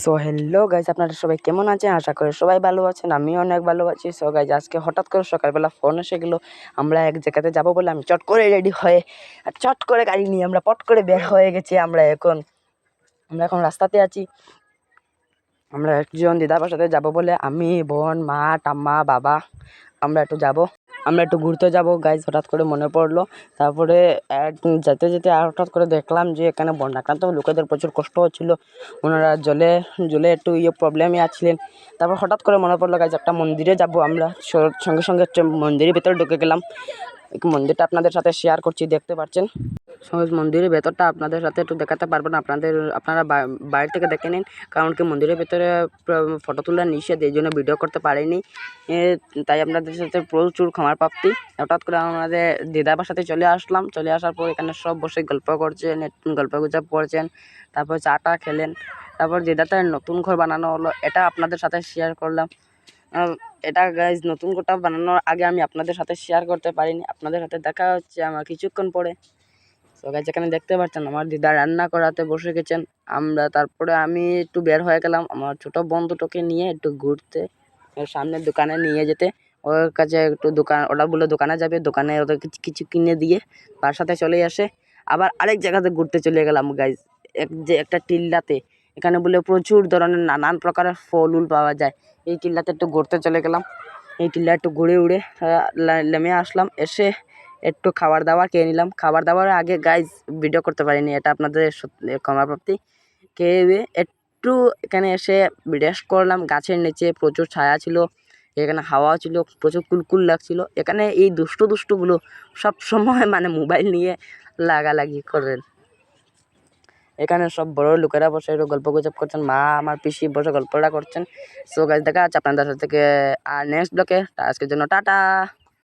So hello guys, আপনারা সবাই কেমন আছেন? আশা করি সবাই ভালো আছেন। আমিও অনেক ভালো আছি। সো গাইজ, আজকে হঠাৎ করে সকালবেলা ফোন এসে গেলো আমরা এক জায়গাতে যাবো বলে। আমি চট করে রেডি হয়ে চট করে গাড়ি নিয়ে আমরা পট করে বের হয়ে গেছি। আমরা এখন রাস্তাতে আছি। আমরা একজন দিদার বাসাতে যাবো বলে, আমি, বোন, মা, ঠাম্মা, বাবা আমরা একটু ঘুরতে যাব গাইজ। হঠাৎ করে মনে পড়লো। তারপরে যেতে যেতে আর হঠাৎ করে দেখলাম যে এখানে বন্যাক্রান্ত লোকেদের প্রচুর কষ্ট হচ্ছিল। ওনারা জলে জলে একটু প্রবলেমে আছিলেন। তারপর হঠাৎ করে মনে পড়লো গাইজ একটা মন্দিরে যাব আমরা। সঙ্গে সঙ্গে মন্দিরের ভিতরে ঢুকে গেলাম। মন্দিরটা আপনাদের সাথে শেয়ার করছি, দেখতে পাচ্ছেন। মন্দিরের ভেতরটা আপনাদের সাথে একটু দেখাতে পারবো না, আপনারা বাইরে থেকে দেখে নিন। কারণ কি মন্দিরের ভেতরে ফটো তোলা নিষেধ, এই জন্য ভিডিও করতে পারিনি। তাই আপনাদের সাথে প্রচুর ক্ষমার প্রাপ্তি। হঠাৎ করে আমাদের দিদার বাসাতে চলে আসলাম। চলে আসার পর এখানে সব বসে গল্প করছেন, গল্প গুজব করছেন। তারপর চাটা খেলেন। তারপর দিদাটার নতুন ঘর বানানো হলো, এটা আপনাদের সাথে শেয়ার করলাম। এটা গাইজ নতুন ঘরটা বানানোর আগে আমি আপনাদের সাথে শেয়ার করতে পারিনি। আপনাদের সাথে দেখা হচ্ছে আমার কিছুক্ষণ পরে। তো গাইজ, এখানে দেখতে পাচ্ছেন আমার দিদা রান্না করাতে বসে গেছেন। তারপরে আমি একটু বের হয়ে গেলাম আমার ছোটো বোন দুটোকে নিয়ে একটু ঘুরতে, সামনের দোকানে নিয়ে যেতে। ওর কাছে একটু ওরা বলে দোকানে যাবে, দোকানে ওদের কিছু কিনে দিয়ে বাসাতে চলে আসে। আবার আরেক জায়গাতে ঘুরতে চলে গেলাম গাইজ, একটা টিল্লাতে। এখানে বলে প্রচুর ধরনের নানান প্রকারের ফল উল পাওয়া যায়। এই টিল্লাতে একটু ঘুরতে চলে গেলাম। এই টিল্লা একটু ঘুরে উড়ে নেমে আসলাম। এসে একটু খাবার দাবার খেয়ে নিলাম। খাবার দাবারের আগে গাইজ ভিডিও করতে পারিনি, এটা আপনাদের ক্ষমাপ্রাপ্তি। খেয়ে একটু এখানে এসে রেস্ট করলাম গাছের নিচে। প্রচুর ছায়া ছিল, এখানে হাওয়া ছিল, প্রচুর কুলকুল লাগছিল। এখানে এই দুষ্টুগুলো সব সময় মোবাইল নিয়ে লাগালাগি করেন। এখানে সব বড় লোকেরা বসে একটু গল্প গুজব করছেন। মা আমার পিসি বসে গল্পটা করছেন। সো গাইজ, দেখা আছে আপনাদের সাথে আর নেক্সট ব্লকে। আজকের জন্য টাটা।